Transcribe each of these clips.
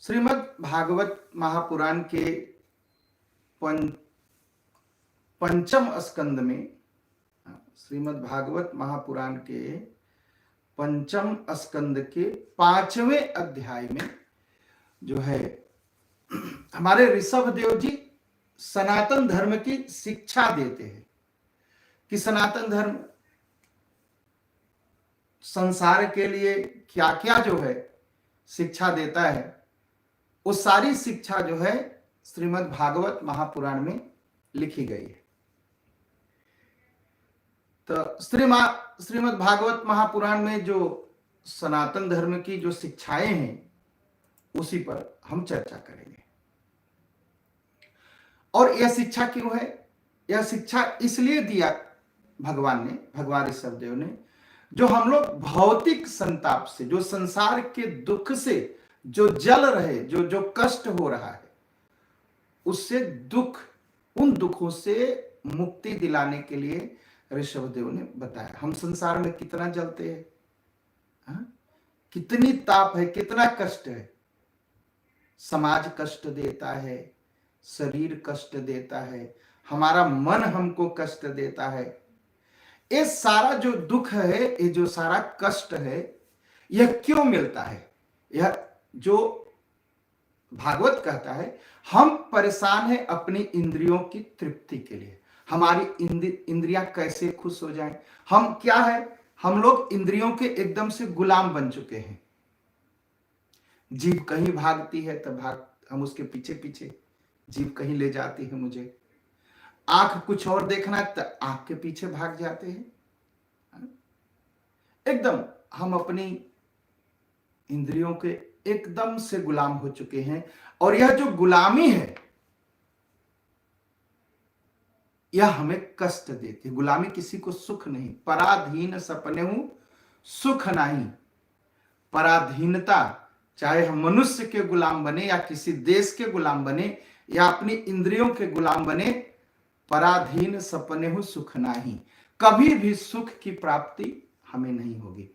श्रीमद् भागवत महापुराण के पंचम स्कंद में, श्रीमद् भागवत महापुराण के पंचम स्कंद के 5वें अध्याय में जो है हमारे ऋषभ देव जी सनातन धर्म की शिक्षा देते हैं कि सनातन धर्म संसार के लिए क्या क्या जो है शिक्षा देता है, वो सारी शिक्षा जो है श्रीमद् भागवत महापुराण में लिखी गई है। तो श्रीमद् भागवत महापुराण में जो सनातन धर्म की जो शिक्षाएं हैं उसी पर हम चर्चा करेंगे। और यह शिक्षा क्यों है? यह शिक्षा इसलिए दिया भगवान ऋषभ देव ने, जो हम लोग भौतिक संताप से, जो संसार के दुख से जो जल रहे, जो कष्ट हो रहा है, उससे उन दुखों से मुक्ति दिलाने के लिए ऋषभ देव ने बताया। हम संसार में कितना जलते हैं, कितनी ताप है, कितना कष्ट है। समाज कष्ट देता है, शरीर कष्ट देता है, हमारा मन हमको कष्ट देता है। ये सारा जो दुख है, ये जो सारा कष्ट है, यह क्यों मिलता है? यह जो भागवत कहता है, हम परेशान हैं अपनी इंद्रियों की तृप्ति के लिए। हमारी इंद्रियां कैसे खुश हो जाएं? हम क्या है, हम लोग इंद्रियों के एकदम से गुलाम बन चुके हैं। जीभ कहीं भागती है तब हम उसके पीछे पीछे, जीभ कहीं ले जाती है मुझे। आंख कुछ और देखना है तो आंख के पीछे भाग जाते हैं। एकदम हम अपनी इंद्रियों के एकदम से गुलाम हो चुके हैं। और यह जो गुलामी है, यह हमें कष्ट देती है। गुलामी किसी को सुख नहीं। पराधीन सपने हूं सुख नहीं। पराधीनता, चाहे हम मनुष्य के गुलाम बने या किसी देश के गुलाम बने या अपनी इंद्रियों के गुलाम बने, पराधीन सपने हूं सुख नहीं। कभी भी सुख की प्राप्ति हमें नहीं होगी।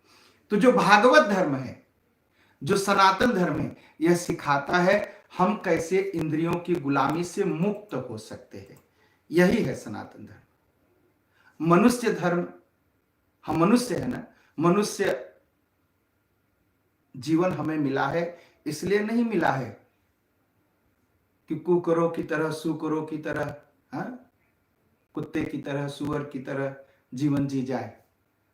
तो जो भागवत धर्म है, जो सनातन धर्म है, यह सिखाता है हम कैसे इंद्रियों की गुलामी से मुक्त हो सकते हैं। यही है सनातन धर्म। मनुष्य धर्म, हम मनुष्य है ना, मनुष्य जीवन हमें मिला है इसलिए नहीं मिला है कि कुकरों की तरह, सुकरों की तरह, कुत्ते की तरह, सुअर की तरह जीवन जी जाए।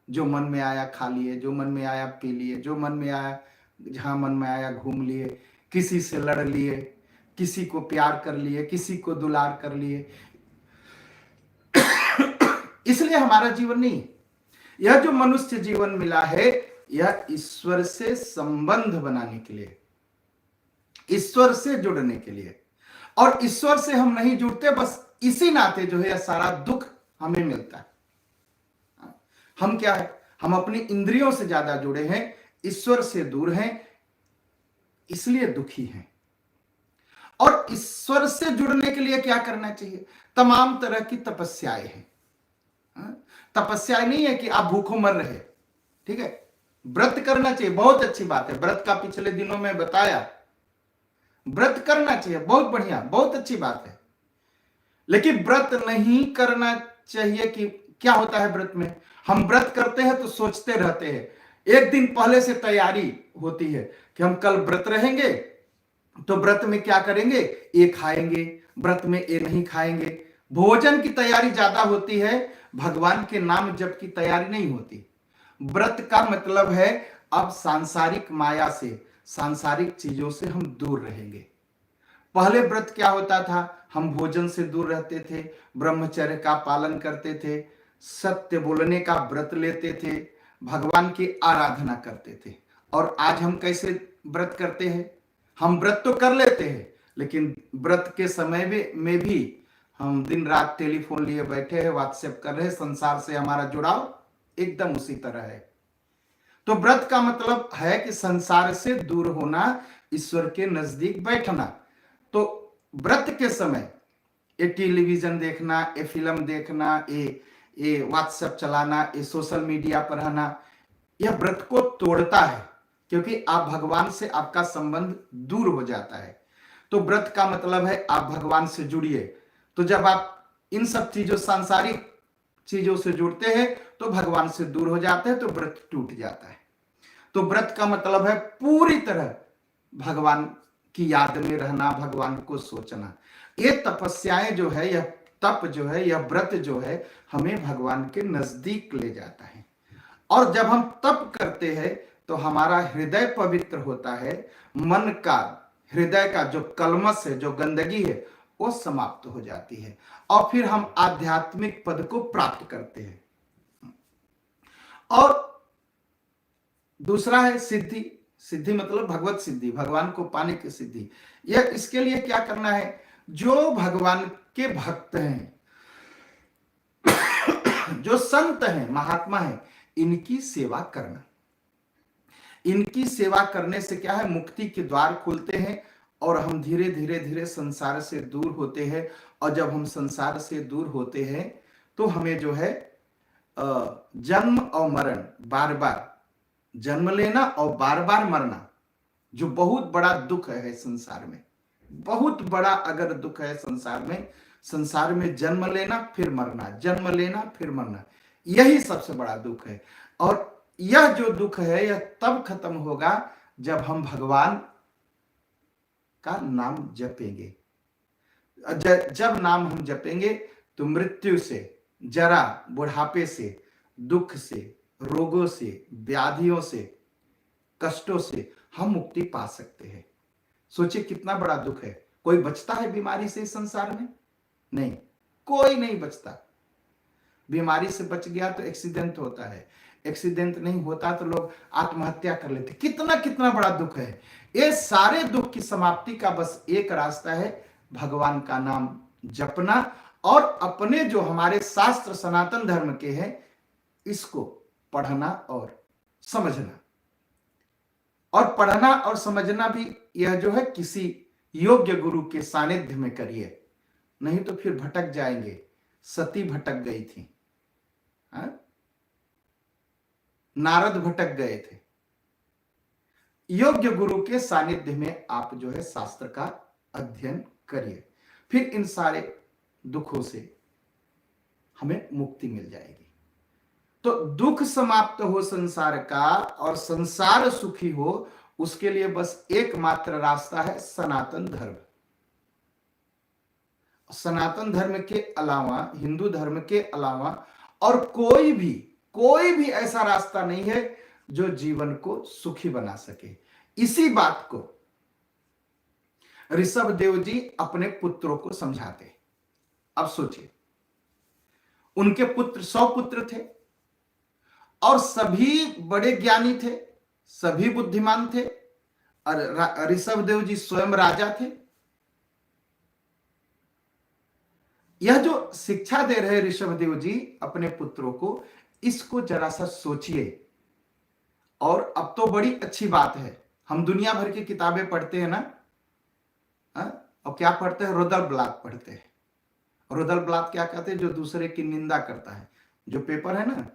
जो मन में आया खा लिए, जो मन में आया पी लिए, जो मन में आया, जहां मन में आया घूम लिए, किसी से लड़ लिए, किसी को प्यार कर लिए, किसी को दुलार कर लिए। इसलिए हमारा जीवन नहीं। यह जो मनुष्य जीवन मिला है, यह ईश्वर से संबंध बनाने के लिए, ईश्वर से जुड़ने के लिए। और ईश्वर से हम नहीं जुड़ते, बस इसी नाते जो है यह सारा दुख हमें मिलता है। हम क्या है, हम अपनी इंद्रियों से ज्यादा जुड़े हैं, ईश्वर से दूर हैं, इसलिए दुखी हैं। और ईश्वर से जुड़ने के लिए क्या करना चाहिए? तमाम तरह की तपस्याएं हैं। तपस्या नहीं है कि आप भूखों मर रहे, ठीक है। व्रत करना चाहिए, बहुत अच्छी बात है। व्रत का पिछले दिनों में बताया, व्रत करना चाहिए, बहुत बढ़िया, बहुत अच्छी बात है। लेकिन व्रत नहीं करना चाहिए कि क्या होता है व्रत में, हम व्रत करते हैं तो सोचते रहते हैं, एक दिन पहले से तैयारी होती है कि हम कल व्रत रहेंगे तो व्रत में क्या करेंगे, ये खाएंगे, व्रत में ये नहीं खाएंगे। भोजन की तैयारी ज्यादा होती है, भगवान के नाम जप की तैयारी नहीं होती। व्रत का मतलब है अब सांसारिक माया से, सांसारिक चीजों से हम दूर रहेंगे। पहले व्रत क्या होता था, हम भोजन से दूर रहते थे, ब्रह्मचर्य का पालन करते थे, सत्य बोलने का व्रत लेते थे, भगवान की आराधना करते थे। और आज हम कैसे व्रत करते हैं? हम व्रत तो कर लेते हैं, लेकिन व्रत के समय में भी हम दिन रात टेलीफोन लिए बैठे हैं, व्हाट्सएप कर रहे हैं। संसार से हमारा जुड़ाव एकदम उसी तरह है। तो व्रत का मतलब है कि संसार से दूर होना, ईश्वर के नजदीक बैठना। तो व्रत के समय ये टेलीविजन देखना, ये फिल्म देखना, ये व्हाट्सएप चलाना, ये सोशल मीडिया पर रहना, यह व्रत को तोड़ता है। क्योंकि आप भगवान से आपका संबंध दूर हो जाता है। तो व्रत का मतलब है आप भगवान से जुड़िए। तो जब आप इन सब चीजों, सांसारिक चीजों से जुड़ते हैं तो भगवान से दूर हो जाते हैं, तो व्रत टूट जाता है। तो व्रत का मतलब है पूरी तरह भगवान की याद में रहना, भगवान को सोचना। ये तपस्याएं जो है, यह तप जो है, यह व्रत जो है, हमें भगवान के नजदीक ले जाता है। और जब हम तप करते हैं तो हमारा हृदय पवित्र होता है, मन का, हृदय का जो कलमश है, जो गंदगी है, वो समाप्त हो जाती है और फिर हम आध्यात्मिक पद को प्राप्त करते हैं। और दूसरा है सिद्धि। सिद्धि मतलब भगवत सिद्धि, भगवान को पाने की सिद्धि। यह इसके लिए क्या करना है? जो भगवान के भक्त हैं, जो संत हैं, महात्मा हैं, इनकी सेवा करना। इनकी सेवा करने से क्या है? मुक्ति के द्वार खुलते हैं और हम धीरे धीरे धीरे संसार से दूर होते हैं। और जब हम संसार से दूर होते हैं तो हमें जो है जन्म और मरण, बार बार जन्म लेना और बार बार मरना, जो बहुत बड़ा दुख है संसार में, बहुत बड़ा अगर दुख है संसार में जन्म लेना फिर मरना, जन्म लेना फिर मरना, यही सबसे बड़ा दुख है। और यह जो दुख है यह तब खत्म होगा जब हम भगवान का नाम जपेंगे। जब नाम हम जपेंगे तो मृत्यु से, जरा, बुढ़ापे से, दुख से, रोगों से, व्याधियों से, कष्टों से हम मुक्ति पा सकते हैं। सोचिए कितना बड़ा दुख है। कोई बचता है बीमारी से इस संसार में? नहीं, कोई नहीं बचता। बीमारी से बच गया तो एक्सीडेंट होता है, एक्सीडेंट नहीं होता तो लोग आत्महत्या कर लेते। कितना कितना बड़ा दुख है। ये सारे दुख की समाप्ति का बस एक रास्ता है, भगवान का नाम जपना और अपने जो हमारे शास्त्र सनातन धर्म के हैं इसको पढ़ना और समझना। और पढ़ना और समझना भी यह जो है किसी योग्य गुरु के सानिध्य में करिए, नहीं तो फिर भटक जाएंगे। सती भटक गई थी, नारद भटक गए थे। योग्य गुरु के सानिध्य में आप जो है शास्त्र का अध्ययन करिए, फिर इन सारे दुखों से हमें मुक्ति मिल जाएगी। तो दुख समाप्त हो संसार का और संसार सुखी हो, उसके लिए बस एकमात्र रास्ता है सनातन धर्म। सनातन धर्म के अलावा, हिंदू धर्म के अलावा और कोई भी ऐसा रास्ता नहीं है जो जीवन को सुखी बना सके। इसी बात को ऋषभ देव जी अपने पुत्रों को समझाते। अब सोचिए, उनके पुत्र 100 पुत्र थे और सभी बड़े ज्ञानी थे, सभी बुद्धिमान थे, और ऋषभ देव जी स्वयं राजा थे। यह जो शिक्षा दे रहे ऋषभ देव जी अपने पुत्रों को, इसको जरा सा सोचिए। और अब तो बड़ी अच्छी बात है, हम दुनिया भर की किताबें पढ़ते हैं ना, और क्या पढ़ते हैं? रोदल ब्लात पढ़ते हैं। रोदल ब्लात क्या कहते हैं? जो दूसरे की निंदा करता है। जो पेपर है ना,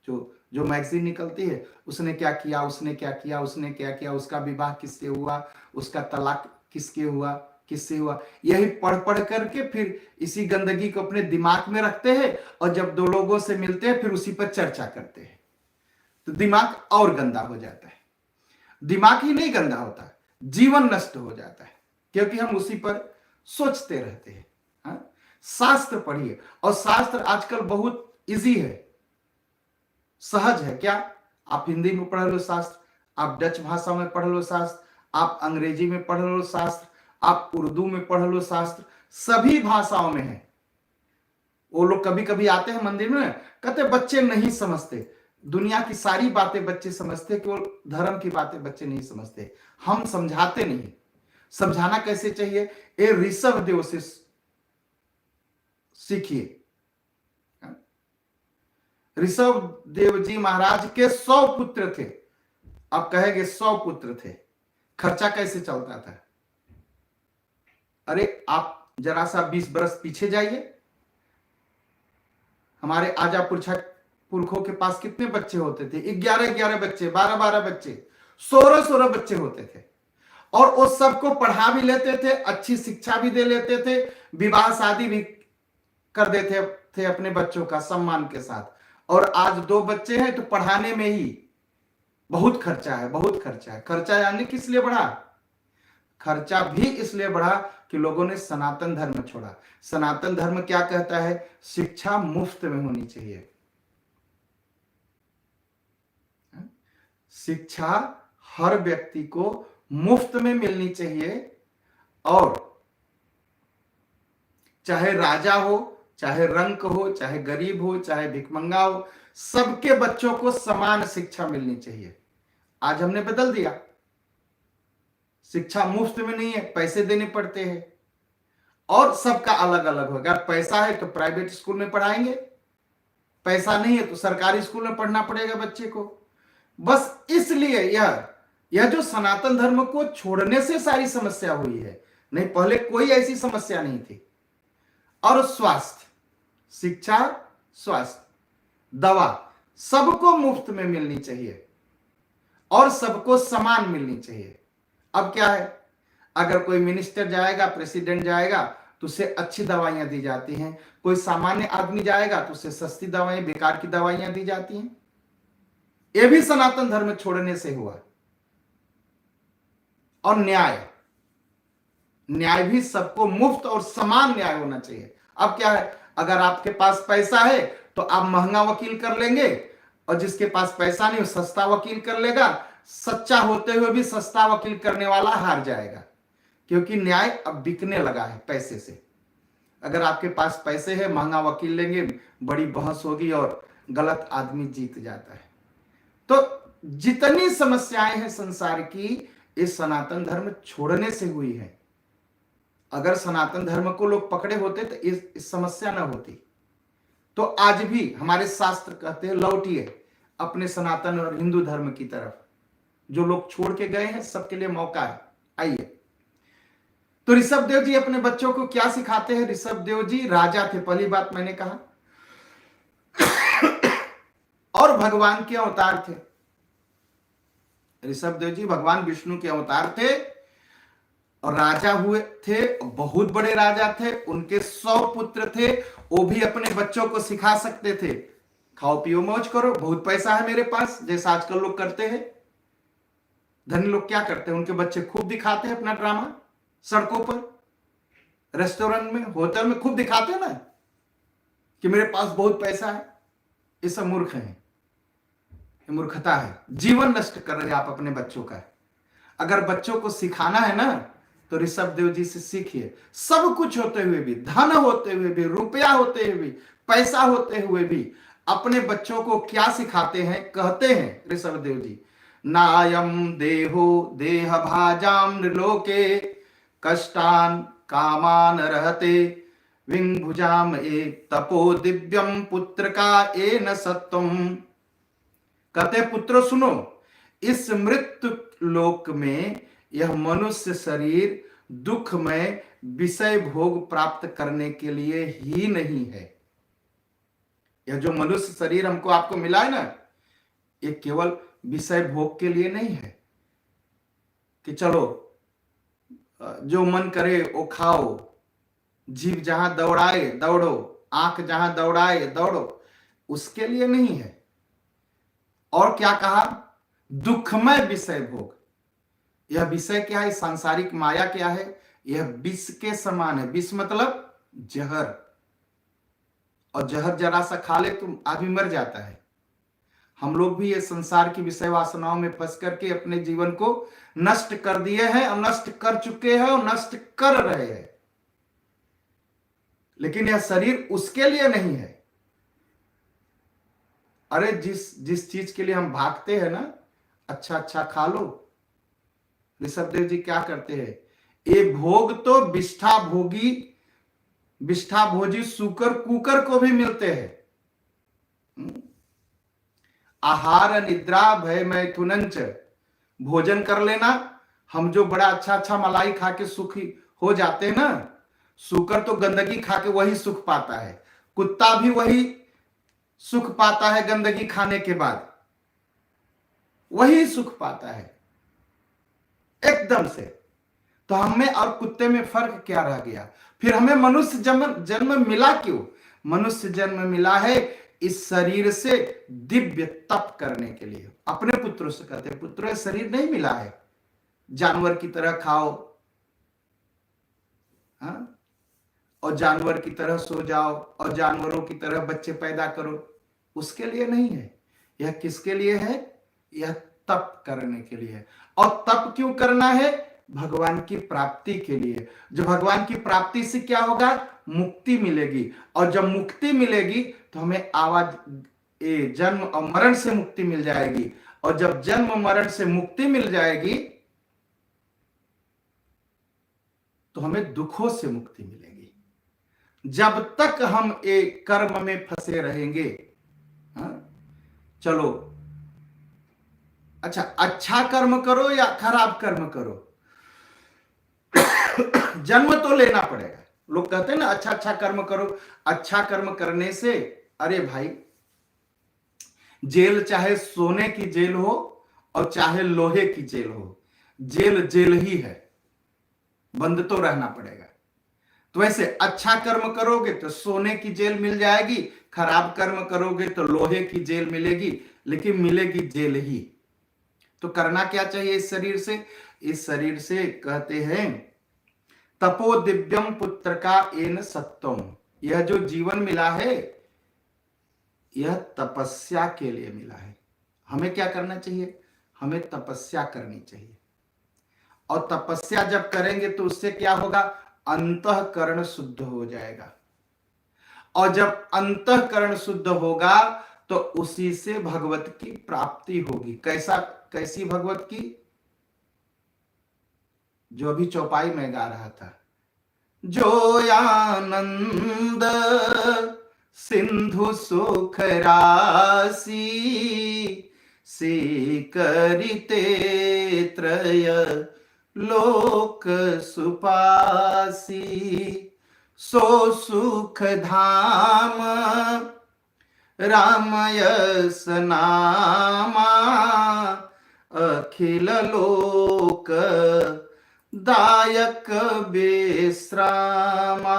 जो मैगजीन निकलती है, उसने क्या किया, उसने क्या किया, उसने क्या किया, उसका विवाह किससे हुआ, उसका तलाक किसके हुआ, किससे हुआ, यही पढ़ पढ़ करके फिर इसी गंदगी को अपने दिमाग में रखते हैं और जब दो लोगों से मिलते हैं फिर उसी पर चर्चा करते हैं, तो दिमाग और गंदा हो जाता है। दिमाग ही नहीं गंदा होता, जीवन नष्ट हो जाता है, क्योंकि हम उसी पर सोचते रहते हैं। शास्त्र पढ़िए, और शास्त्र आजकल बहुत इजी है, सहज है। क्या आप हिंदी में पढ़ लो शास्त्र, आप डच भाषा में पढ़ लो शास्त्र, आप अंग्रेजी में पढ़ लो शास्त्र, आप उर्दू में पढ़ लो शास्त्र, सभी भाषाओं में है। वो लोग कभी कभी आते हैं मंदिर में, कहते बच्चे नहीं समझते, दुनिया की सारी बातें बच्चे समझते, केवल धर्म की बातें बच्चे नहीं समझते। हम समझाते नहीं। समझाना कैसे चाहिए? ये ऋषभ देव से सीखिए। ऋषभ देव जी महाराज के 100 पुत्र थे। अब कहेंगे 100 पुत्र थे, खर्चा कैसे चलता था? अरे आप जरा सा 20 बरस पीछे जाइए, हमारे आजा पुरखों के पास कितने बच्चे होते थे? 11 बच्चे, 12 बच्चे। 16 16 बच्चे होते थे और वो सबको पढ़ा भी लेते थे, अच्छी शिक्षा भी दे लेते थे, विवाह शादी भी कर देते थे अपने बच्चों का सम्मान के साथ। और आज 2 बच्चे हैं तो पढ़ाने में ही बहुत खर्चा है, बहुत खर्चा है। खर्चा यानी किस लिए बढ़ा? खर्चा भी इसलिए बढ़ा कि लोगों ने सनातन धर्म छोड़ा। सनातन धर्म क्या कहता है? शिक्षा मुफ्त में होनी चाहिए। शिक्षा हर व्यक्ति को मुफ्त में मिलनी चाहिए, और चाहे राजा हो, चाहे रंक हो, चाहे गरीब हो, चाहे भिखमंगा हो, सबके बच्चों को समान शिक्षा मिलनी चाहिए। आज हमने बदल दिया, शिक्षा मुफ्त में नहीं है, पैसे देने पड़ते हैं, और सबका अलग अलग होगा। अगर पैसा है तो प्राइवेट स्कूल में पढ़ाएंगे, पैसा नहीं है तो सरकारी स्कूल में पढ़ना पड़ेगा बच्चे को। बस इसलिए यह जो सनातन धर्म को छोड़ने से सारी समस्या हुई है, नहीं पहले कोई ऐसी समस्या नहीं थी। और स्वास्थ्य, शिक्षा, स्वास्थ्य, दवा सबको मुफ्त में मिलनी चाहिए और सबको समान मिलनी चाहिए। अब क्या है, अगर कोई मिनिस्टर जाएगा, प्रेसिडेंट जाएगा तो उसे अच्छी दवाइयां दी जाती हैं, कोई सामान्य आदमी जाएगा तो उसे सस्ती दवाएं, बेकार की दवाइयां दी जाती हैं। यह भी सनातन धर्म छोड़ने से हुआ। और न्याय भी सबको मुफ्त और समान न्याय होना चाहिए। अब क्या है, अगर आपके पास पैसा है तो आप महंगा वकील कर लेंगे, और जिसके पास पैसा नहीं वो सस्ता वकील कर लेगा। सच्चा होते हुए भी सस्ता वकील करने वाला हार जाएगा, क्योंकि न्याय अब बिकने लगा है पैसे से। अगर आपके पास पैसे है, महंगा वकील लेंगे, बड़ी बहस होगी और गलत आदमी जीत जाता है। तो जितनी समस्याएं हैं संसार की, इस सनातन धर्म छोड़ने से हुई है। अगर सनातन धर्म को लोग पकड़े होते तो इस समस्या ना होती। तो आज भी हमारे शास्त्र कहते हैं लौटिए अपने सनातन और हिंदू धर्म की तरफ। जो लोग छोड़ के गए हैं सबके लिए मौका है, आइए। तो ऋषभ देव जी अपने बच्चों को क्या सिखाते हैं? ऋषभ देव जी राजा थे, पहली बात मैंने कहा, और भगवान के अवतार थे। ऋषभ देव जी भगवान विष्णु के अवतार थे और राजा हुए थे, बहुत बड़े राजा थे। उनके 100 पुत्र थे, वो भी अपने बच्चों को सिखा सकते थे, खाओ पियो मौज करो, बहुत पैसा है मेरे पास, जैसा आजकल लोग करते हैं। धनी लोग क्या करते हैं, उनके बच्चे खूब दिखाते हैं अपना ड्रामा, सड़कों पर, रेस्टोरेंट में, होटल में खूब दिखाते हैं ना कि मेरे पास बहुत पैसा है। ये सब मूर्ख हैं, ये मूर्खता है, जीवन नष्ट कर रहे हैं आप अपने बच्चों का। अगर बच्चों को सिखाना है ना तो ऋषभ देव जी से सीखिए। सब कुछ होते हुए भी, धन होते हुए भी, रुपया होते हुए भी, पैसा होते हुए भी अपने बच्चों को क्या सिखाते हैं? कहते हैं ऋषभ देव जी, नायम देहो देह भाजाम नृलोके कष्टान कामान रहते विंभुजाम ए तपो दिव्यम पुत्र का ए न सत्वम। कहते पुत्र सुनो, इस मृत्यु लोक में यह मनुष्य शरीर दुख में विषय भोग प्राप्त करने के लिए ही नहीं है। यह जो मनुष्य शरीर हमको आपको मिला है ना, ये केवल विषय भोग के लिए नहीं है कि चलो जो मन करे वो खाओ, जीव जहां दौड़ाए दौड़ो, आंख जहां दौड़ाए दौड़ो, उसके लिए नहीं है। और क्या कहा? दुखमय विषय भोग। यह विषय क्या है? सांसारिक माया क्या है? यह विष के समान है। विष मतलब जहर, और जहर जरा सा खा ले तो आदमी मर जाता है। हम लोग भी ये संसार की विषय वासनाओं में फंस करके अपने जीवन को नष्ट कर दिए हैं, और नष्ट कर चुके हैं और नष्ट कर रहे हैं। लेकिन यह शरीर उसके लिए नहीं है। अरे जिस चीज के लिए हम भागते हैं ना, अच्छा अच्छा खा लो। ऋषभ देव जी क्या करते हैं? ये भोग तो विष्ठा भोजी सूकर कुकर को भी मिलते हैं। आहार निद्रा भय मैथुनंच, भोजन कर लेना। हम जो बड़ा अच्छा अच्छा मलाई खा के सुखी हो जाते हैं ना, सूकर तो गंदगी खा के वही सुख पाता है, कुत्ता भी वही सुख पाता है गंदगी खाने के बाद, वही सुख पाता है। एकदम से। तो हमें और कुत्ते में फर्क क्या रह गया? फिर हमें मनुष्य जन्म मिला क्यों? मनुष्य जन्म मिला है इस शरीर से दिव्य तप करने के लिए। अपने पुत्रों से कहते हैं, पुत्रों शरीर नहीं मिला है जानवर की तरह खाओ, हाँ, और जानवर की तरह सो जाओ और जानवरों की तरह बच्चे पैदा करो, उसके लिए नहीं है। यह किसके लिए है? यह तप करने के लिए है। और तप क्यों करना है? भगवान की प्राप्ति के लिए। जो भगवान की प्राप्ति से क्या होगा? मुक्ति मिलेगी। और जब मुक्ति मिलेगी तो हमें जन्म और मरण से मुक्ति मिल जाएगी। और जब जन्म मरण से मुक्ति मिल जाएगी तो हमें दुखों से मुक्ति मिलेगी। जब तक हम एक कर्म में फंसे रहेंगे, चलो अच्छा कर्म करो या खराब कर्म करो, जन्म तो लेना पड़ेगा। लोग कहते हैं ना अच्छा कर्म करो। अच्छा कर्म करने से, अरे भाई, जेल चाहे सोने की जेल हो और चाहे लोहे की जेल हो, जेल जेल ही है, बंद तो रहना पड़ेगा। तो वैसे अच्छा कर्म करोगे तो सोने की जेल मिल जाएगी, खराब कर्म करोगे तो लोहे की जेल मिलेगी, लेकिन मिलेगी जेल ही। तो करना क्या चाहिए इस शरीर से? इस शरीर से कहते हैं तपो दिव्यम पुत्र का एन सत्वम। यह जो जीवन मिला है यह तपस्या के लिए मिला है। हमें क्या करना चाहिए? हमें तपस्या करनी चाहिए। और तपस्या जब करेंगे तो उससे क्या होगा? अंतःकरण शुद्ध हो जाएगा। और जब अंतःकरण शुद्ध होगा तो उसी से भगवत की प्राप्ति होगी। कैसी भगवत की? जो अभी चौपाई में गा रहा था, जो आनंद सिंधु सुख राशि से करिते त्रय लोक सुपासी, सो सुख धाम रामयस नामा अखिल लोक दायक विश्रामा।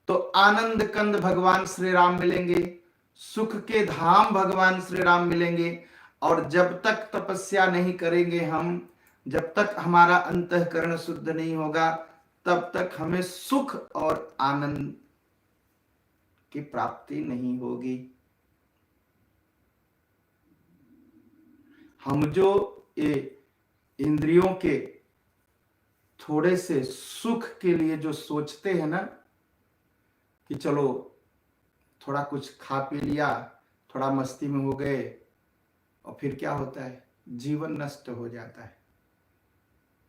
तो आनंद कंद भगवान श्री राम मिलेंगे, सुख के धाम भगवान श्री राम मिलेंगे। और जब तक तपस्या नहीं करेंगे हम, जब तक हमारा अंतःकरण शुद्ध नहीं होगा, तब तक हमें सुख और आनंद की प्राप्ति नहीं होगी। हम जो इंद्रियों के थोड़े से सुख के लिए जो सोचते हैं ना कि चलो थोड़ा कुछ खा पी लिया, थोड़ा मस्ती में हो गए, और फिर क्या होता है? जीवन नष्ट हो जाता है,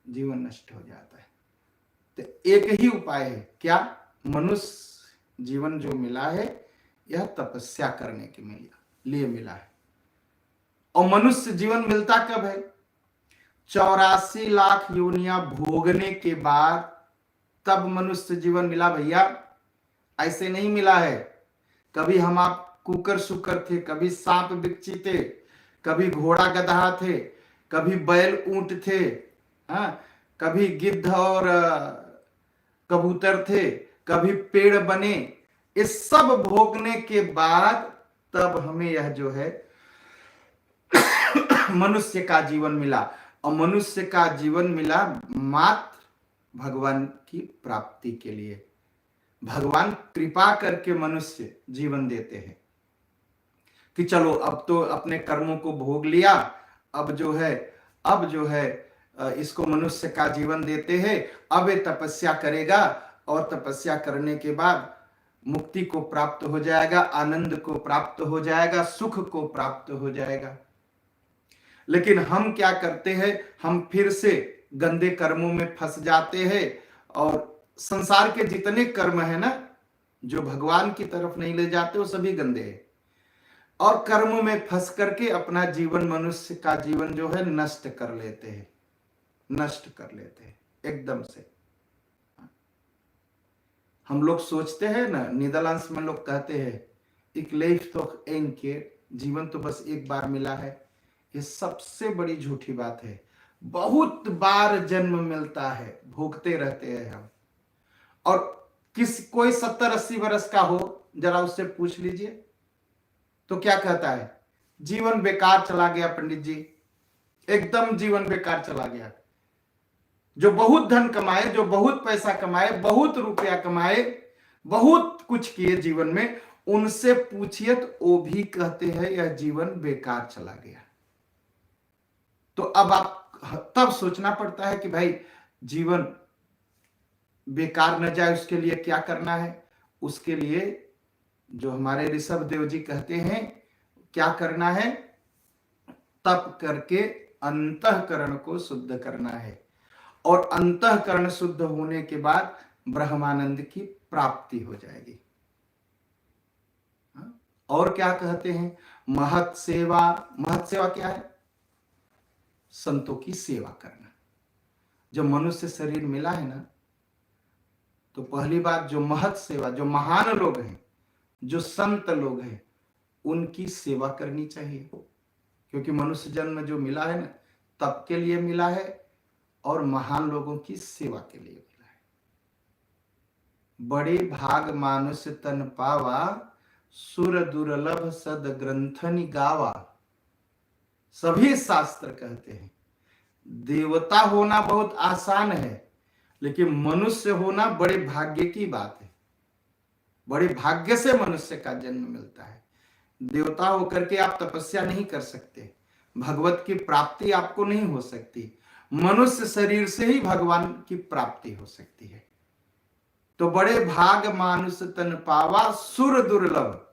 जीवन नष्ट हो जाता है। तो एक ही उपाय है, क्या? मनुष्य जीवन जो मिला है यह तपस्या करने के लिए मिला है। और मनुष्य जीवन मिलता कब है? 84 लाख योनियां भोगने के बाद तब मनुष्य जीवन मिला भैया। ऐसे नहीं मिला है। कभी हम आप कुकर सुकर थे, कभी सांप बिच्छी थे, कभी घोड़ा गधा थे, कभी बैल ऊंट थे, हाँ, कभी गिद्ध और कबूतर थे, कभी पेड़ बने। इस सब भोगने के बाद तब हमें यह जो है मनुष्य का जीवन मिला। और मनुष्य का जीवन मिला मात्र भगवान की प्राप्ति के लिए। भगवान कृपा करके मनुष्य जीवन देते हैं कि चलो अब तो अपने कर्मों को भोग लिया, अब जो है इसको मनुष्य का जीवन देते हैं। अब ये तपस्या करेगा और तपस्या करने के बाद मुक्ति को प्राप्त हो जाएगा, आनंद को प्राप्त हो जाएगा, सुख को प्राप्त हो जाएगा। लेकिन हम क्या करते हैं? हम फिर से गंदे कर्मों में फंस जाते हैं। और संसार के जितने कर्म है ना जो भगवान की तरफ नहीं ले जाते, वो सभी गंदे हैं। और कर्म में फंस करके अपना जीवन, मनुष्य का जीवन जो है नष्ट कर लेते हैं, नष्ट कर लेते हैं एकदम से। हम लोग सोचते हैं ना, नीदरलैंड्स में लोग कहते हैं एक लेफ तो एन के, जीवन तो बस एक बार मिला है। ये सबसे बड़ी झूठी बात है। बहुत बार जन्म मिलता है, भोगते रहते हैं हम। और कोई 70-80 वर्ष का हो, जरा उससे पूछ लीजिए तो क्या कहता है, जीवन बेकार चला गया पंडित जी, एकदम जीवन बेकार चला गया। जो बहुत धन कमाए, जो बहुत पैसा कमाए, बहुत रुपया कमाए, बहुत कुछ किए जीवन में, उनसे पूछिए तो वो भी कहते हैं यह जीवन बेकार चला गया। तो अब आप तब सोचना पड़ता है कि भाई जीवन बेकार न जाए, उसके लिए क्या करना है। उसके लिए जो हमारे ऋषभ देव जी कहते हैं, क्या करना है, तप करके अंतःकरण को शुद्ध करना है, और अंतःकरण शुद्ध होने के बाद ब्रह्मानंद की प्राप्ति हो जाएगी। और क्या कहते हैं, महत सेवा। महत सेवा क्या है, संतों की सेवा करना। जब मनुष्य शरीर मिला है ना, तो पहली बात जो महत सेवा, जो महान लोग हैं, जो संत लोग हैं, उनकी सेवा करनी चाहिए। क्योंकि मनुष्य जन्म जो मिला है ना, तब के लिए मिला है और महान लोगों की सेवा के लिए मिला है। बड़े भाग मानुष तन पावा, सुर दुर्लभ सद ग्रंथनि गावा। सभी शास्त्र कहते हैं देवता होना बहुत आसान है, लेकिन मनुष्य होना बड़े भाग्य की बात है। बड़े भाग्य से मनुष्य का जन्म मिलता है। देवता होकर के आप तपस्या नहीं कर सकते, भगवत की प्राप्ति आपको नहीं हो सकती। मनुष्य शरीर से ही भगवान की प्राप्ति हो सकती है। तो बड़े भाग मानुष तन पावा, सुर दुर्लभ।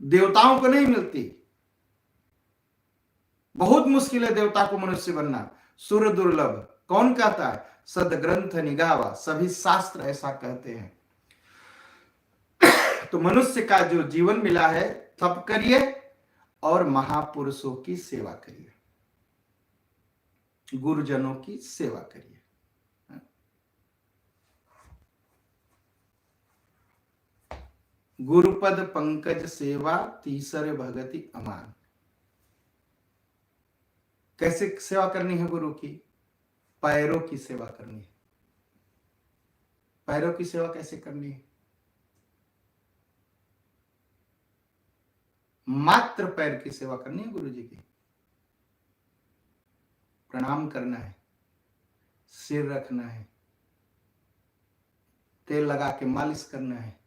देवताओं को नहीं मिलती, बहुत मुश्किल है देवता को मनुष्य बनना। सुर दुर्लभ कौन कहता है, सदग्रंथ निगावा, सभी शास्त्र ऐसा कहते हैं। तो मनुष्य का जो जीवन मिला है, तप करिए और महापुरुषों की सेवा करिए, गुरुजनों की सेवा करिए। गुरुपद पंकज सेवा, तीसरे भगति अमान। कैसे सेवा करनी है गुरु की, पैरों की सेवा करनी है। पैरों की सेवा कैसे करनी है, मात्र पैर की सेवा करनी है गुरु जी की। प्रणाम करना है, सिर रखना है, तेल लगा के मालिश करना है,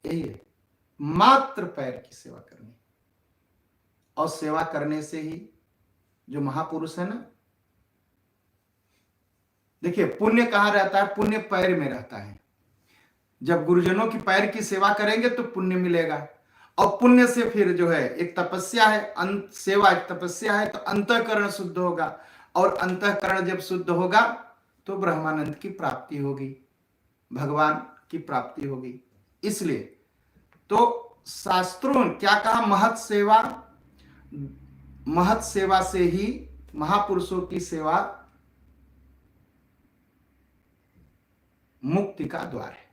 यही है मात्र पैर की सेवा करनी। और सेवा करने से ही जो महापुरुष है ना, देखिए पुण्य कहां रहता है, पुण्य पैर में रहता है। जब गुरुजनों की पैर की सेवा करेंगे तो पुण्य मिलेगा, और पुण्य से फिर जो है एक तपस्या है, सेवा एक तपस्या है, तो अंतःकरण शुद्ध होगा, और अंतःकरण जब शुद्ध होगा तो ब्रह्मानंद की प्राप्ति होगी, भगवान की प्राप्ति होगी। इसलिए तो शास्त्रों ने क्या कहा, महत सेवा, महत सेवा से ही महापुरुषों की सेवा मुक्ति का द्वार है।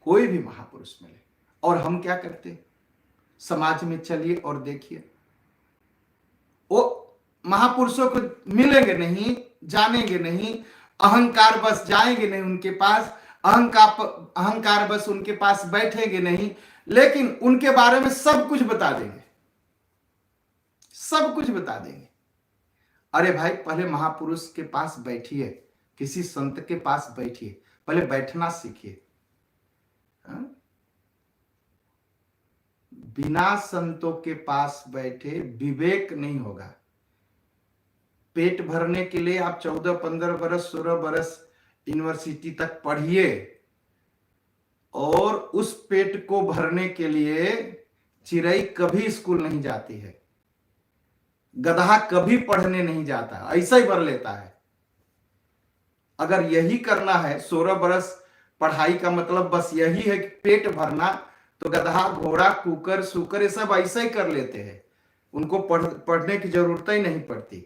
कोई भी महापुरुष मिले, और हम क्या करते, समाज में चलिए और देखिए, वो महापुरुषों को मिलेंगे नहीं, जानेंगे नहीं, अहंकार बस जाएंगे नहीं उनके पास, अहंकार बस उनके पास बैठेंगे नहीं, लेकिन उनके बारे में सब कुछ बता देंगे, सब कुछ बता देंगे। अरे भाई पहले महापुरुष के पास बैठिए, किसी संत के पास बैठिए, पहले बैठना सीखिए। बिना संतों के पास बैठे विवेक नहीं होगा। पेट भरने के लिए आप 14-15 बरस 16 बरस यूनिवर्सिटी तक पढ़िए, और उस पेट को भरने के लिए चिड़ै कभी स्कूल नहीं जाती है, गधा कभी पढ़ने नहीं जाता, ऐसा ही भर लेता है। अगर यही करना है, 16 बरस पढ़ाई का मतलब बस यही है कि पेट भरना, तो गधा घोड़ा कुकर सुकर ये सब ऐसा ही कर लेते हैं, उनको पढ़ने की जरूरत ही नहीं पड़ती।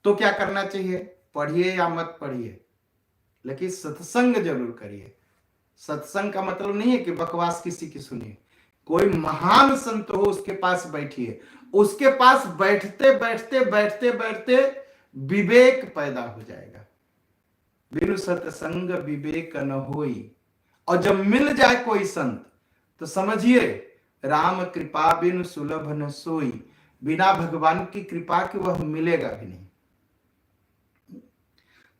तो क्या करना चाहिए, पढ़िए या मत पढ़िए, लेकिन सत्संग जरूर करिए। सत्संग का मतलब नहीं है कि बकवास किसी की सुनिए, कोई महान संत हो उसके पास बैठिए, उसके पास बैठते बैठते बैठते बैठते विवेक पैदा हो जाएगा। बिनु सत्संग विवेक न होई। और जब मिल जाए कोई संत तो समझिए राम कृपा बिनु सुलभ न सोई, बिना भगवान की कृपा के वह मिलेगा भी नहीं।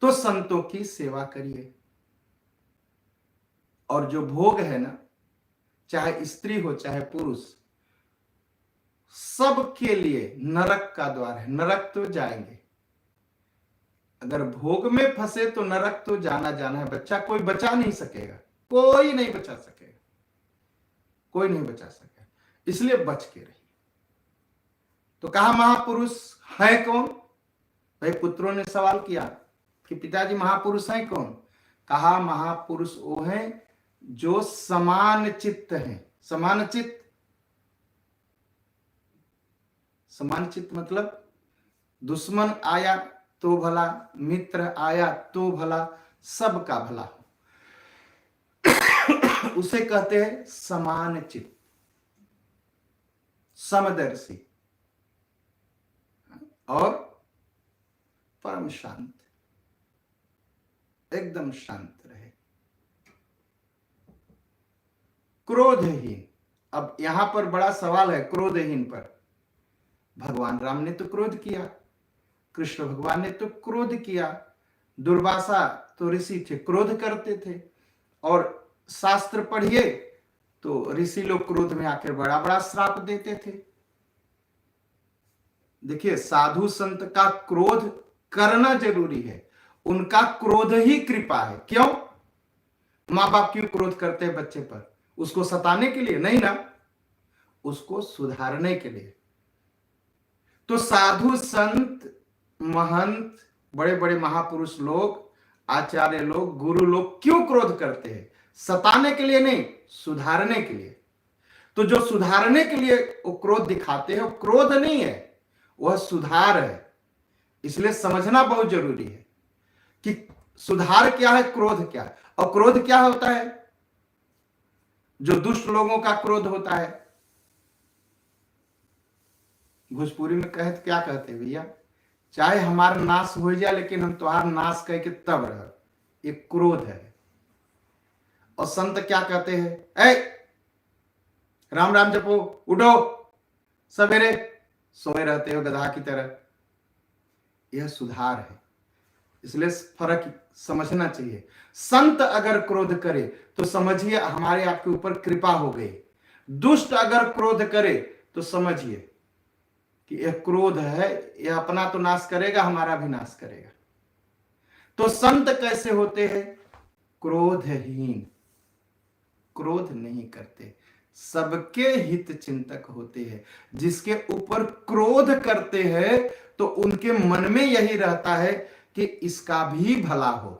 तो संतों की सेवा करिए। और जो भोग है ना, चाहे स्त्री हो चाहे पुरुष, सबके लिए नरक का द्वार है, नरक तो जाएंगे। अगर भोग में फंसे तो नरक तो जाना जाना है बच्चा, कोई बचा नहीं सकेगा, कोई नहीं बचा सकेगा, कोई नहीं बचा सकेगा, इसलिए बच के रहिए। तो कहा महापुरुष है कौन? भाई पुत्रों ने सवाल किया कि पिताजी महापुरुष हैं कौन? कहा महापुरुष वो हैं जो समान चित्त हैं। समान चित्त, समान चित्त मतलब दुश्मन आया तो भला, मित्र आया तो भला, सबका भला हो, उसे कहते हैं समान चित्त, समदर्शी और परम शांत, एकदम शांत रहे, क्रोधहीन। अब यहां पर बड़ा सवाल है क्रोधहीन पर। भगवान राम ने तो क्रोध किया, कृष्ण भगवान ने तो क्रोध किया, दुर्वासा तो ऋषि थे, क्रोध करते थे। और शास्त्र पढ़िए तो ऋषि लोग क्रोध में आकर बड़ा बड़ा श्राप देते थे। देखिए साधु संत का क्रोध करना जरूरी है, उनका क्रोध ही कृपा है। क्यों? माँ बाप क्यों क्रोध करते हैं बच्चे पर? उसको सताने के लिए नहीं ना, उसको सुधारने के लिए। तो साधु संत महंत बड़े बड़े महापुरुष लोग, आचार्य लोग, गुरु लोग क्यों क्रोध करते हैं? सताने के लिए नहीं, सुधारने के लिए। तो जो सुधारने के लिए वो क्रोध दिखाते हैं, वो क्रोध नहीं है, वह सुधार है। इसलिए समझना बहुत जरूरी है कि सुधार क्या है, क्रोध क्या है। और क्रोध क्या होता है? जो दुष्ट लोगों का क्रोध होता है, भोजपुरी में कहते क्या कहते भैया, चाहे हमारा नाश हो जाए लेकिन हम तुम्हारा नाश करके तब रह, ये क्रोध है। और संत क्या कहते हैं, ऐ राम राम जपो, उठो, सवेरे सोए रहते हो गधा की तरह, यह सुधार है। इसलिए फर्क समझना चाहिए। संत अगर क्रोध करे तो समझिए हमारे आपके ऊपर कृपा हो गई, दुष्ट अगर क्रोध करे तो समझिए कि यह क्रोध है, यह अपना तो नाश करेगा, हमारा भी नाश करेगा। तो संत कैसे होते हैं? क्रोधहीन, क्रोध नहीं करते, सबके हित चिंतक होते हैं। जिसके ऊपर क्रोध करते हैं तो उनके मन में यही रहता है कि इसका भी भला हो,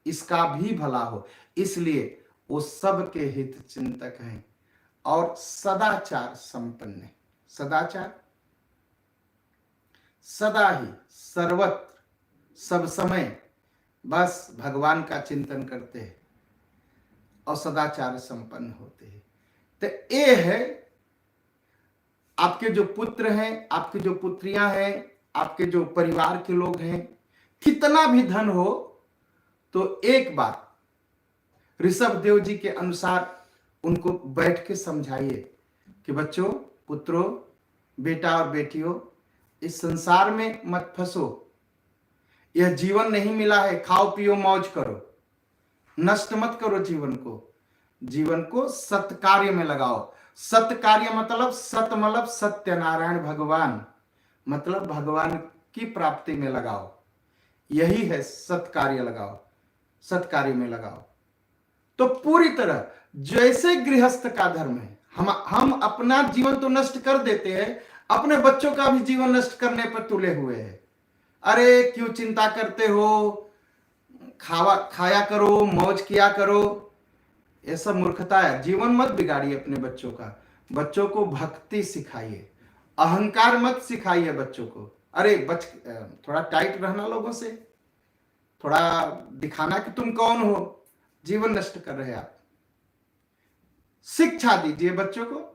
इसका भी भला हो, इसलिए वो सबके हित चिंतक हैं और सदाचार संपन्न है। सदाचार सदा ही, सर्वत्र, सब समय बस भगवान का चिंतन करते हैं और सदाचार संपन्न होते हैं। तो ये है आपके जो पुत्र हैं, आपकी जो पुत्रियां हैं, आपके जो परिवार के लोग हैं, कितना भी धन हो तो एक बार ऋषभ देव जी के अनुसार उनको बैठ के समझाइए कि बच्चों, पुत्रों, बेटा और बेटियों, इस संसार में मत फंसो, यह जीवन नहीं मिला है, खाओ पियो मौज करो, नष्ट मत करो जीवन को, जीवन को सत्कार्य में लगाओ। सत्कार्य मतलब सत्यनारायण भगवान, मतलब भगवान की प्राप्ति में लगाओ, यही है सत्कार्य लगाओ, सत्कार्य में लगाओ। तो पूरी तरह जैसे गृहस्थ का धर्म है, हम अपना जीवन तो नष्ट कर देते हैं, अपने बच्चों का भी जीवन नष्ट करने पर तुले हुए हैं। अरे क्यों चिंता करते हो, खाया करो, मौज किया करो, ये सब मूर्खता है। जीवन मत बिगाड़िए अपने बच्चों का, बच्चों को भक्ति सिखाइए, अहंकार मत सिखाइए बच्चों को। अरे थोड़ा टाइट रहना लोगों से, थोड़ा दिखाना कि तुम कौन हो, जीवन नष्ट कर रहे आप। शिक्षा दीजिए बच्चों को।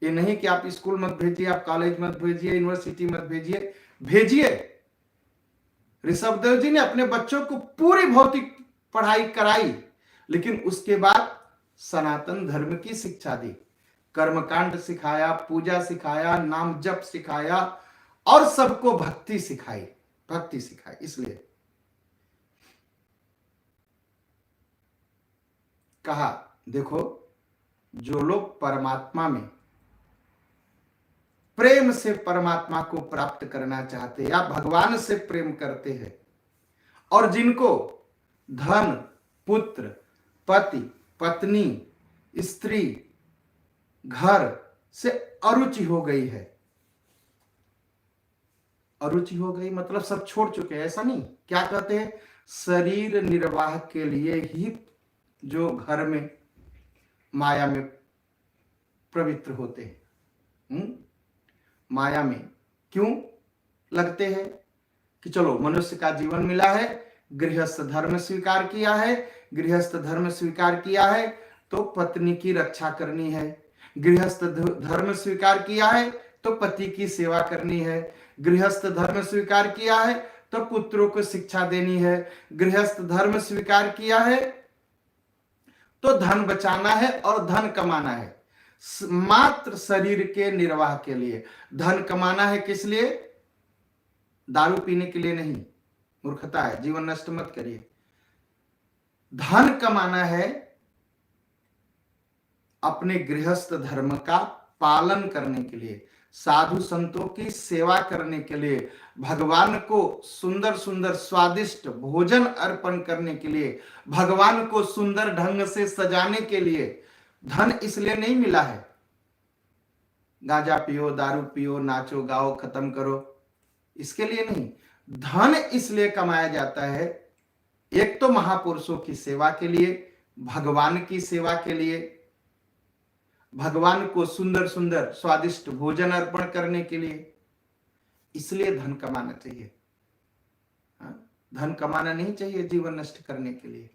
ये नहीं कि आप स्कूल मत भेजिए, आप कॉलेज मत भेजिए, यूनिवर्सिटी मत भेजिए, भेजिए। ऋषभदेव जी ने अपने बच्चों को पूरी भौतिक पढ़ाई कराई, लेकिन उसके बाद सनातन धर्म की शिक्षा दी, कर्मकांड सिखाया, पूजा सिखाया, नाम जप सिखाया और सबको भक्ति सिखाई, भक्ति सिखाई। इसलिए कहा देखो, जो लोग परमात्मा में प्रेम से परमात्मा को प्राप्त करना चाहते या भगवान से प्रेम करते हैं, और जिनको धन, पुत्र, पति, पत्नी, स्त्री, घर से अरुचि हो गई है, अरुचि हो गई मतलब सब छोड़ चुके हैं, ऐसा नहीं। क्या कहते हैं, शरीर निर्वाह के लिए ही जो घर में माया में पवित्र होते हैं, माया में क्यों लगते हैं कि चलो मनुष्य का जीवन मिला है, गृहस्थ धर्म स्वीकार किया है, गृहस्थ धर्म स्वीकार किया है तो पत्नी की रक्षा करनी है, गृहस्थ धर्म स्वीकार किया है तो पति की सेवा करनी है, गृहस्थ धर्म स्वीकार किया है तो पुत्रों को शिक्षा देनी है, गृहस्थ धर्म स्वीकार किया है तो धन बचाना है और धन कमाना है, मात्र शरीर के निर्वाह के लिए। धन कमाना है किस लिए? दारू पीने के लिए नहीं, मूर्खता है, जीवन नष्ट मत करिए। धन कमाना है अपने गृहस्थ धर्म का पालन करने के लिए, साधु संतों की सेवा करने के लिए, भगवान को सुंदर सुंदर स्वादिष्ट भोजन अर्पण करने के लिए, भगवान को सुंदर ढंग से सजाने के लिए। धन इसलिए नहीं मिला है गांजा पियो, दारू पियो, नाचो गाओ, खत्म करो, इसके लिए नहीं। धन इसलिए कमाया जाता है, एक तो महापुरुषों की सेवा के लिए, भगवान की सेवा के लिए, भगवान को सुंदर सुंदर स्वादिष्ट भोजन अर्पण करने के लिए, इसलिए धन कमाना चाहिए। धन कमाना नहीं चाहिए जीवन नष्ट करने के लिए।